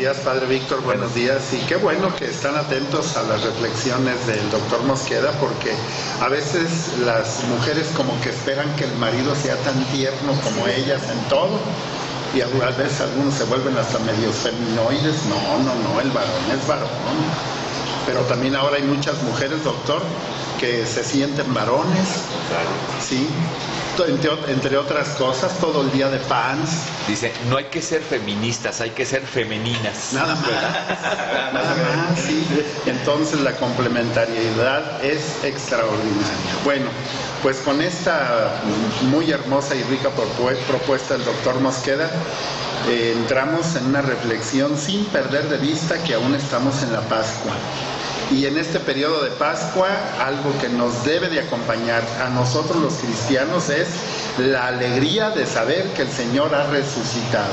días, Padre Víctor, buenos días. Y qué bueno que están atentos a las reflexiones del doctor Mosqueda, porque a veces las mujeres como que esperan que el marido sea tan tierno como ellas en todo, y a veces algunos se vuelven hasta medio feminoides. No, el varón es varón. Pero también ahora hay muchas mujeres, doctor, que se sienten varones, ¿sí? Entre otras cosas, todo el día de pants. Dice, no hay que ser feministas, hay que ser femeninas. Nada más. Nada más, sí. Entonces la complementariedad es extraordinaria. Bueno, pues con esta muy hermosa y rica propuesta del doctor Mosqueda, entramos en una reflexión sin perder de vista que aún estamos en la Pascua. Y en este periodo de Pascua, algo que nos debe de acompañar a nosotros los cristianos es la alegría de saber que el Señor ha resucitado.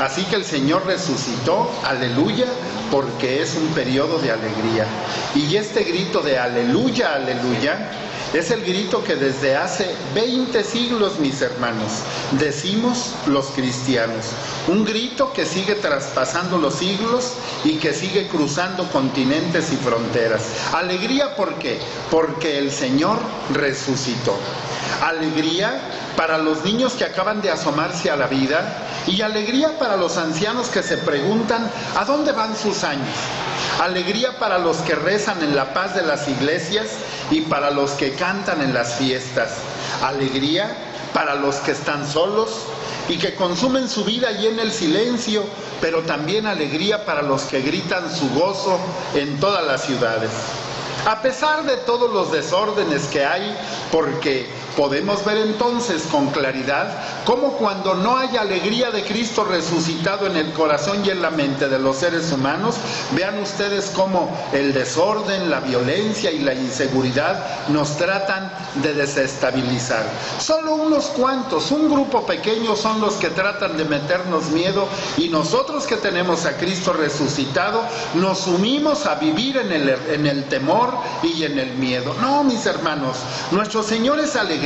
Así que el Señor resucitó, aleluya, porque es un periodo de alegría. Y este grito de aleluya, aleluya, es el grito que desde hace 20 siglos, mis hermanos, decimos los cristianos. Un grito que sigue traspasando los siglos y que sigue cruzando continentes y fronteras. Alegría, ¿por qué? Porque el Señor resucitó. Alegría para los niños que acaban de asomarse a la vida, y alegría para los ancianos que se preguntan ¿a dónde van sus años? Alegría para los que rezan en la paz de las iglesias y para los que cantan en las fiestas. Alegría para los que están solos y que consumen su vida allí en el silencio, pero también alegría para los que gritan su gozo en todas las ciudades. A pesar de todos los desórdenes que hay, porque podemos ver entonces con claridad cómo cuando no hay alegría de Cristo resucitado en el corazón y en la mente de los seres humanos, vean ustedes cómo el desorden, la violencia y la inseguridad nos tratan de desestabilizar. Solo unos cuantos, un grupo pequeño son los que tratan de meternos miedo, y nosotros que tenemos a Cristo resucitado nos unimos a vivir en el temor y en el miedo. No, mis hermanos, nuestro Señor es alegría.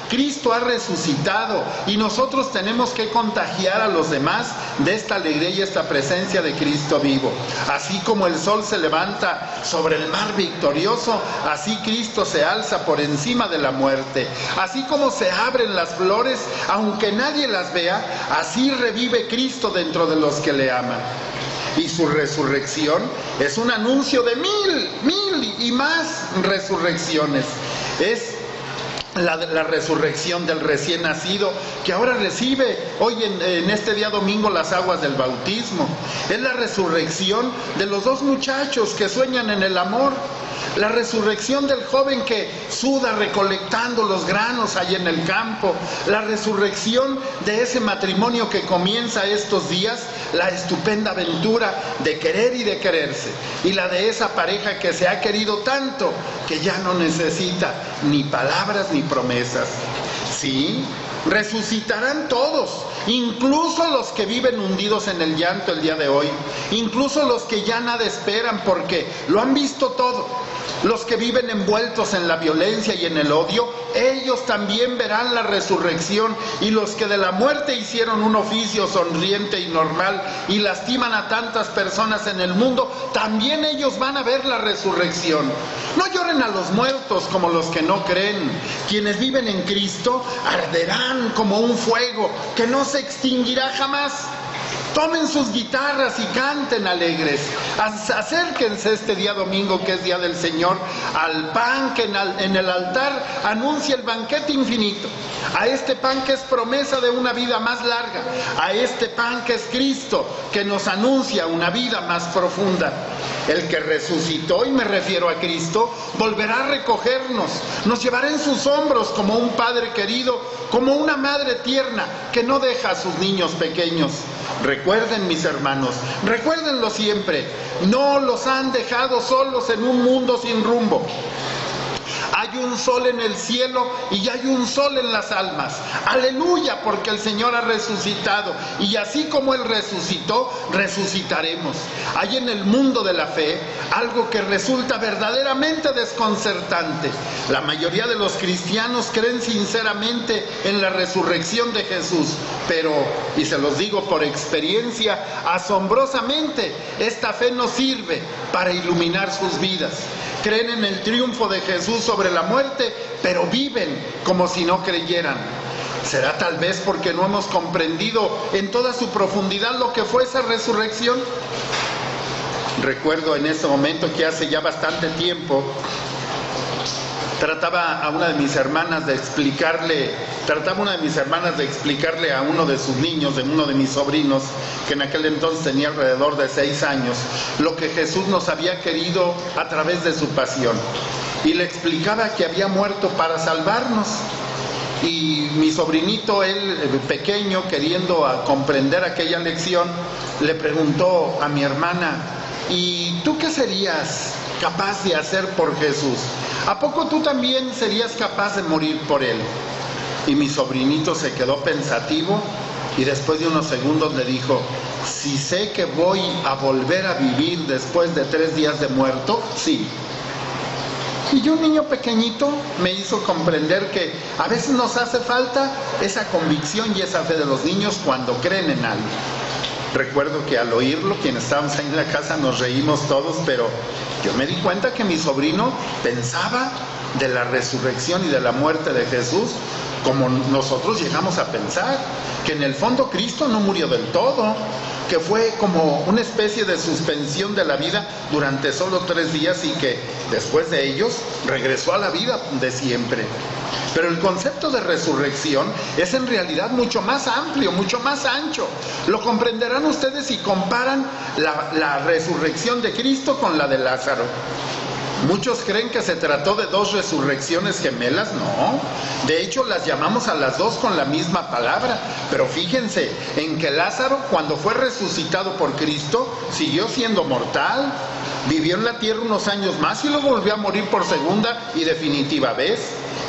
Cristo ha resucitado y nosotros tenemos que contagiar a los demás de esta alegría y esta presencia de Cristo vivo. Así como el sol se levanta sobre el mar victorioso, así Cristo se alza por encima de la muerte. Así como se abren las flores, aunque nadie las vea, así revive Cristo dentro de los que le aman. Y su resurrección es un anuncio de mil y más resurrecciones. Es la resurrección del recién nacido, que ahora recibe hoy en este día domingo las aguas del bautismo. Es la resurrección de los dos muchachos que sueñan en el amor. La resurrección del joven que suda recolectando los granos ahí en el campo. La resurrección de ese matrimonio que comienza estos días la estupenda aventura de querer y de quererse. Y la de esa pareja que se ha querido tanto que ya no necesita ni palabras ni promesas. Sí, resucitarán todos, incluso los que viven hundidos en el llanto el día de hoy, incluso los que ya nada esperan porque lo han visto todo. Los que viven envueltos en la violencia y en el odio, ellos también verán la resurrección, y los que de la muerte hicieron un oficio sonriente y normal y lastiman a tantas personas en el mundo, también ellos van a ver la resurrección. No lloren a los muertos como los que no creen. Quienes viven en Cristo arderán como un fuego que no se extinguirá jamás. Tomen sus guitarras y canten alegres. Acérquense este día domingo, que es día del Señor, al pan que en el altar anuncia el banquete infinito. A este pan que es promesa de una vida más larga. A este pan que es Cristo, que nos anuncia una vida más profunda. El que resucitó, y me refiero a Cristo, volverá a recogernos. Nos llevará en sus hombros como un padre querido, como una madre tierna que no deja a sus niños pequeños. Recuerden, mis hermanos, recuérdenlo siempre, no los han dejado solos en un mundo sin rumbo. Hay un sol en el cielo y hay un sol en las almas. Aleluya, porque el Señor ha resucitado. Y así como Él resucitó, resucitaremos. Hay en el mundo de la fe algo que resulta verdaderamente desconcertante. La mayoría de los cristianos creen sinceramente en la resurrección de Jesús, pero, y se los digo por experiencia, asombrosamente, esta fe no sirve para iluminar sus vidas. Creen en el triunfo de Jesús sobre la muerte, pero viven como si no creyeran. ¿Será tal vez porque no hemos comprendido en toda su profundidad lo que fue esa resurrección? Recuerdo en ese momento que hace ya bastante tiempo trataba una de mis hermanas de explicarle a uno de sus niños, de uno de mis sobrinos, que en aquel entonces tenía alrededor de 6 años, lo que Jesús nos había querido a través de su pasión. Y le explicaba que había muerto para salvarnos. Y mi sobrinito, él pequeño, queriendo comprender aquella lección, le preguntó a mi hermana: ¿y tú qué serías capaz de hacer por Jesús? ¿A poco tú también serías capaz de morir por Él? Y mi sobrinito se quedó pensativo y después de unos segundos le dijo: si sé que voy a volver a vivir después de 3 días de muerto, sí. Y yo, un niño pequeñito, me hizo comprender que a veces nos hace falta esa convicción y esa fe de los niños cuando creen en algo. Recuerdo que al oírlo, quienes estábamos ahí en la casa, nos reímos todos, pero yo me di cuenta que mi sobrino pensaba de la resurrección y de la muerte de Jesús como nosotros llegamos a pensar, que en el fondo Cristo no murió del todo, que fue como una especie de suspensión de la vida durante solo 3 días y que después de ellos regresó a la vida de siempre. Pero el concepto de resurrección es en realidad mucho más amplio, mucho más ancho. Lo comprenderán ustedes si comparan la resurrección de Cristo con la de Lázaro. Muchos creen que se trató de 2 resurrecciones gemelas. No, de hecho las llamamos a las 2 con la misma palabra, pero fíjense en que Lázaro, cuando fue resucitado por Cristo, siguió siendo mortal, vivió en la tierra unos años más y luego volvió a morir por segunda y definitiva vez.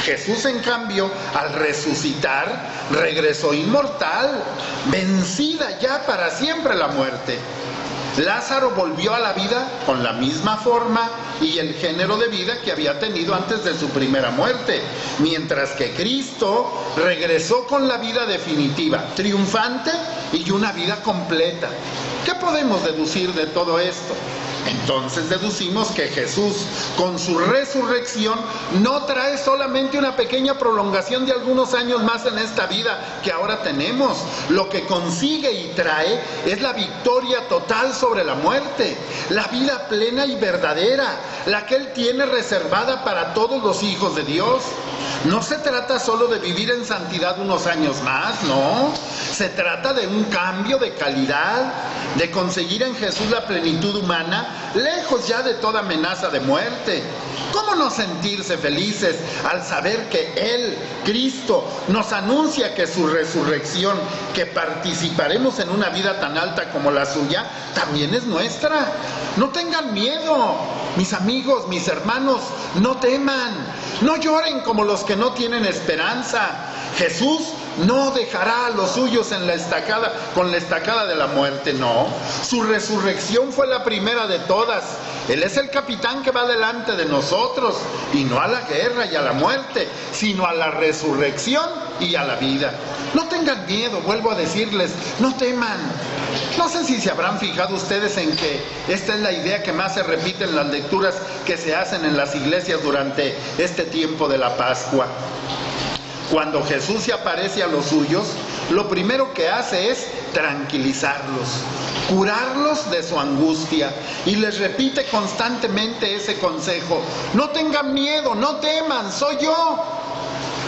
Jesús, en cambio, al resucitar, regresó inmortal, vencida ya para siempre la muerte. Lázaro volvió a la vida con la misma forma y el género de vida que había tenido antes de su primera muerte, mientras que Cristo regresó con la vida definitiva, triunfante y una vida completa. ¿Qué podemos deducir de todo esto? Entonces deducimos que Jesús, con su resurrección, no trae solamente una pequeña prolongación de algunos años más en esta vida que ahora tenemos. Lo que consigue y trae es la victoria total sobre la muerte, la vida plena y verdadera, la que Él tiene reservada para todos los hijos de Dios. No se trata solo de vivir en santidad unos años más, no. Se trata de un cambio de calidad, de conseguir en Jesús la plenitud humana, lejos ya de toda amenaza de muerte. ¿Cómo no sentirse felices al saber que Él, Cristo, nos anuncia que su resurrección, que participaremos en una vida tan alta como la suya, también es nuestra? No tengan miedo, mis amigos, mis hermanos, no teman, no lloren como los que no tienen esperanza. Jesús no dejará a los suyos en la estacada, con la estacada de la muerte, no. Su resurrección fue la primera de todas. Él es el capitán que va delante de nosotros, y no a la guerra y a la muerte, sino a la resurrección y a la vida. No tengan miedo, vuelvo a decirles, no teman. No sé si se habrán fijado ustedes en que esta es la idea que más se repite en las lecturas que se hacen en las iglesias durante este tiempo de la Pascua. Cuando Jesús se aparece a los suyos, lo primero que hace es tranquilizarlos, curarlos de su angustia, y les repite constantemente ese consejo: no tengan miedo, no teman, soy yo.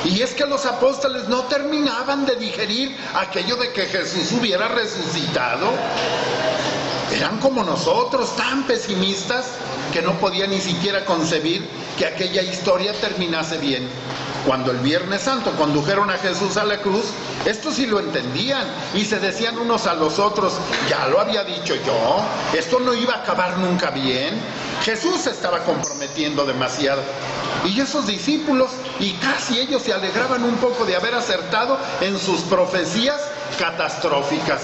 Y es que los apóstoles no terminaban de digerir aquello de que Jesús hubiera resucitado. Eran como nosotros, tan pesimistas que no podían ni siquiera concebir que aquella historia terminase bien. Cuando el Viernes Santo condujeron a Jesús a la cruz, estos sí lo entendían y se decían unos a los otros, ya lo había dicho yo, esto no iba a acabar nunca bien. Jesús se estaba comprometiendo demasiado. Y esos discípulos, y casi ellos se alegraban un poco de haber acertado en sus profecías catastróficas.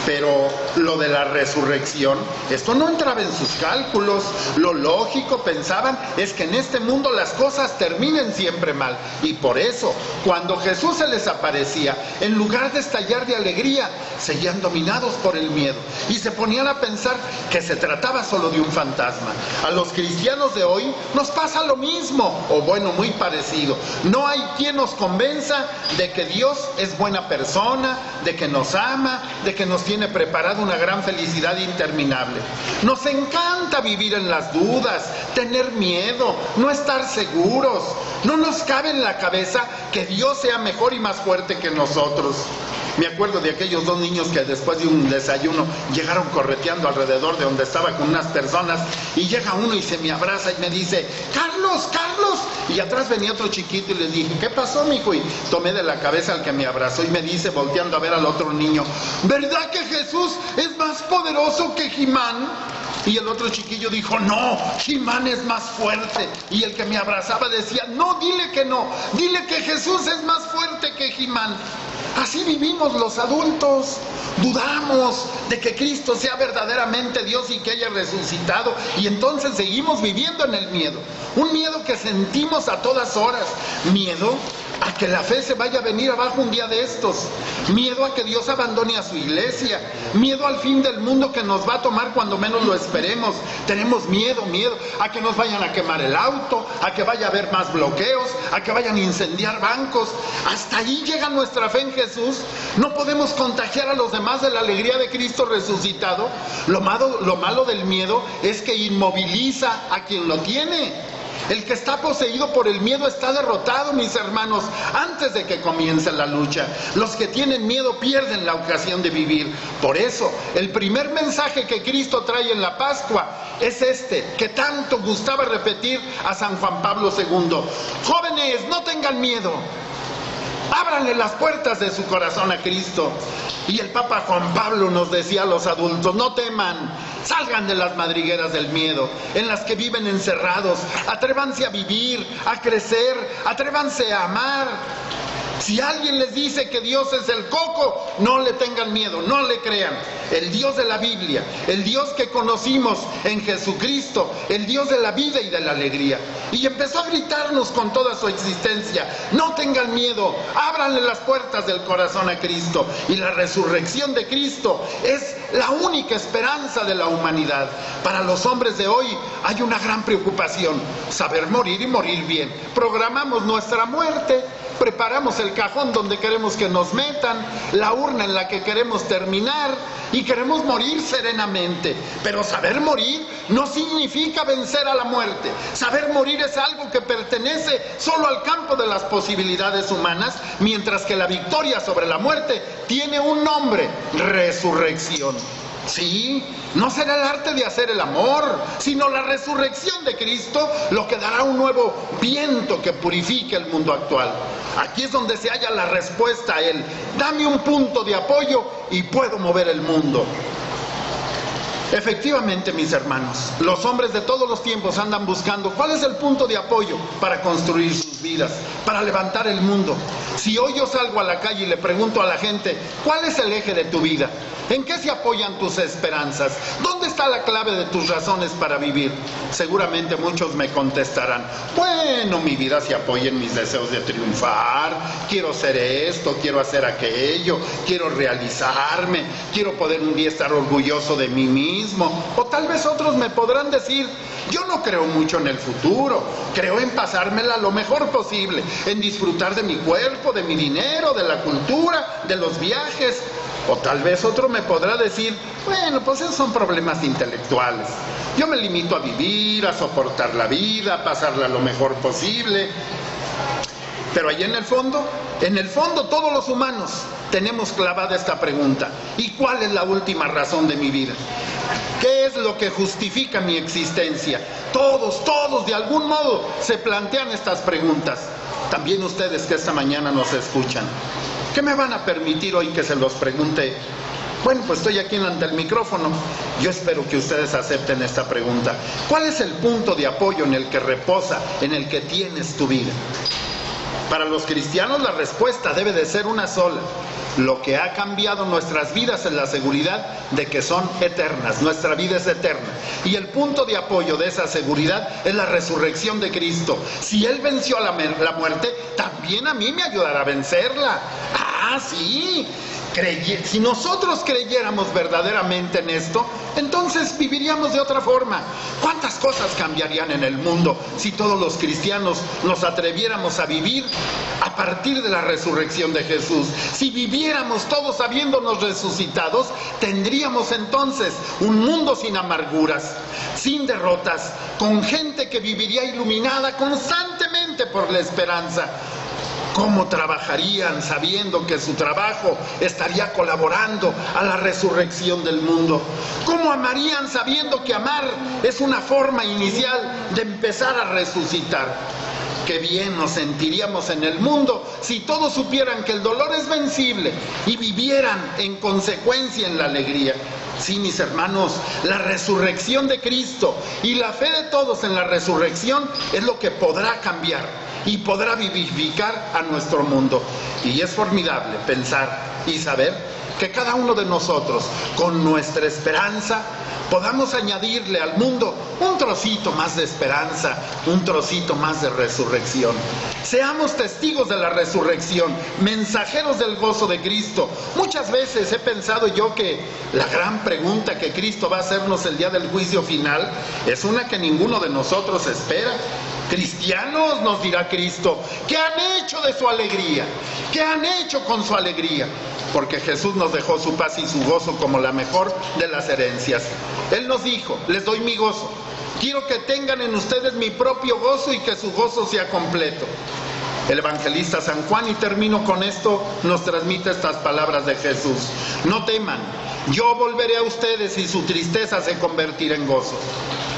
Pero lo de la resurrección, esto no entraba en sus cálculos. Lo lógico, pensaban, es que en este mundo las cosas terminen siempre mal. Y por eso, cuando Jesús se les aparecía, en lugar de estallar de alegría, seguían dominados por el miedo. Y se ponían a pensar que se trataba solo de un fantasma. A los cristianos de hoy nos pasa lo mismo, o bueno, muy parecido. No hay quien nos convenza de que Dios es buena persona, de que nos ama, de que nos tiene preparada una gran felicidad interminable. Nos encanta vivir en las dudas, tener miedo, no estar seguros. No nos cabe en la cabeza que Dios sea mejor y más fuerte que nosotros. Me acuerdo de aquellos dos niños que después de un desayuno llegaron correteando alrededor de donde estaba con unas personas, y llega uno y se me abraza y me dice, Carlos, Carlos, y atrás venía otro chiquito y les dije, ¿qué pasó, mijo? Y tomé de la cabeza al que me abrazó y me dice, volteando a ver al otro niño, ¿verdad que Jesús es más poderoso que He-Man? Y el otro chiquillo dijo, no, He-Man es más fuerte. Y el que me abrazaba decía, no, dile que no, dile que Jesús es más fuerte que He-Man. Así vivimos los adultos, dudamos de que Cristo sea verdaderamente Dios y que haya resucitado, y entonces seguimos viviendo en el miedo, un miedo que sentimos a todas horas, miedo a que la fe se vaya a venir abajo un día de estos, miedo a que Dios abandone a su iglesia, miedo al fin del mundo que nos va a tomar cuando menos lo esperemos. Tenemos miedo a que nos vayan a quemar el auto, a que vaya a haber más bloqueos, a que vayan a incendiar bancos. Hasta ahí llega nuestra fe en Jesús. No podemos contagiar a los demás de la alegría de Cristo resucitado. Lo malo del miedo es que inmoviliza a quien lo tiene. El que está poseído por el miedo está derrotado, mis hermanos, antes de que comience la lucha. Los que tienen miedo pierden la ocasión de vivir. Por eso, el primer mensaje que Cristo trae en la Pascua es este, que tanto gustaba repetir a San Juan Pablo II. Jóvenes, no tengan miedo. Ábranle las puertas de su corazón a Cristo. Y el Papa Juan Pablo nos decía a los adultos, no teman, salgan de las madrigueras del miedo, en las que viven encerrados, atrévanse a vivir, a crecer, atrévanse a amar. Si alguien les dice que Dios es el coco, no le tengan miedo, no le crean. El Dios de la Biblia, el Dios que conocimos en Jesucristo, el Dios de la vida y de la alegría. Y empezó a gritarnos con toda su existencia, no tengan miedo, ábranle las puertas del corazón a Cristo. Y la resurrección de Cristo es la única esperanza de la humanidad. Para los hombres de hoy hay una gran preocupación, saber morir y morir bien. Programamos nuestra muerte, preparamos el cajón donde queremos que nos metan, la urna en la que queremos terminar, y queremos morir serenamente. Pero saber morir no significa vencer a la muerte. Saber morir es algo que pertenece solo al campo de las posibilidades humanas, mientras que la victoria sobre la muerte tiene un nombre: resurrección. Sí, no será el arte de hacer el amor, sino la resurrección de Cristo lo que dará un nuevo viento que purifique el mundo actual. Aquí es donde se halla la respuesta a él. Dame un punto de apoyo y puedo mover el mundo. Efectivamente, mis hermanos, los hombres de todos los tiempos andan buscando cuál es el punto de apoyo para construir sus vidas, para levantar el mundo. Si hoy yo salgo a la calle y le pregunto a la gente, ¿cuál es el eje de tu vida? ¿En qué se apoyan tus esperanzas? ¿Dónde está la clave de tus razones para vivir? Seguramente muchos me contestarán, bueno, mi vida se apoya en mis deseos de triunfar, quiero ser esto, quiero hacer aquello, quiero realizarme, quiero poder un día estar orgulloso de mí mismo. O tal vez otros me podrán decir, yo no creo mucho en el futuro, creo en pasármela lo mejor posible, en disfrutar de mi cuerpo, de mi dinero, de la cultura, de los viajes. O tal vez otro me podrá decir, bueno, pues esos son problemas intelectuales. Yo me limito a vivir, a soportar la vida, a pasarla lo mejor posible. Pero ahí en el fondo todos los humanos tenemos clavada esta pregunta. ¿Y cuál es la última razón de mi vida? ¿Qué es lo que justifica mi existencia? Todos de algún modo se plantean estas preguntas. también ustedes que esta mañana nos escuchan, ¿qué me van a permitir hoy que se los pregunte? Bueno, pues estoy aquí ante el micrófono. Yo espero que ustedes acepten esta pregunta. ¿Cuál es el punto de apoyo en el que reposa, en el que tienes tu vida? Para los cristianos la respuesta debe de ser una sola. Lo que ha cambiado nuestras vidas es la seguridad de que son eternas. Nuestra vida es eterna. Y el punto de apoyo de esa seguridad es la resurrección de Cristo. Si Él venció a la muerte, también a mí me ayudará a vencerla. ¡Ah, sí! Si nosotros creyéramos verdaderamente en esto, entonces viviríamos de otra forma. ¿Cuántas cosas cambiarían en el mundo si todos los cristianos nos atreviéramos a vivir a partir de la resurrección de Jesús? Si viviéramos todos habiéndonos resucitados, tendríamos entonces un mundo sin amarguras, sin derrotas, con gente que viviría iluminada constantemente por la esperanza. ¿Cómo trabajarían sabiendo que su trabajo estaría colaborando a la resurrección del mundo? ¿Cómo amarían sabiendo que amar es una forma inicial de empezar a resucitar? Qué bien nos sentiríamos en el mundo si todos supieran que el dolor es vencible y vivieran en consecuencia en la alegría. Sí, mis hermanos, la resurrección de Cristo y la fe de todos en la resurrección es lo que podrá cambiar y podrá vivificar a nuestro mundo. Y es formidable pensar y saber que cada uno de nosotros, con nuestra esperanza, podamos añadirle al mundo un trocito más de esperanza, un trocito más de resurrección. Seamos testigos de la resurrección, mensajeros del gozo de Cristo. Muchas veces he pensado yo que la gran pregunta que Cristo va a hacernos el día del juicio final es una que ninguno de nosotros espera. Cristianos, nos dirá Cristo, ¿qué han hecho de su alegría? ¿Qué han hecho con su alegría? Porque Jesús nos dejó su paz y su gozo como la mejor de las herencias. Él nos dijo, les doy mi gozo. Quiero que tengan en ustedes mi propio gozo y que su gozo sea completo. El evangelista San Juan, y termino con esto, nos transmite estas palabras de Jesús. No teman, yo volveré a ustedes y su tristeza se convertirá en gozo.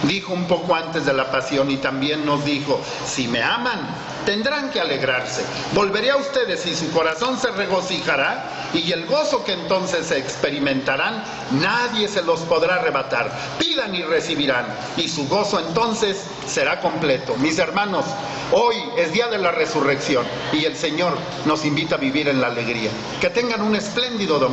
Dijo un poco antes de la pasión y también nos dijo, si me aman, tendrán que alegrarse. Volveré a ustedes y su corazón se regocijará y el gozo que entonces experimentarán, nadie se los podrá arrebatar. Pidan y recibirán y su gozo entonces será completo. Mis hermanos, hoy es día de la resurrección y el Señor nos invita a vivir en la alegría. Que tengan un espléndido domingo.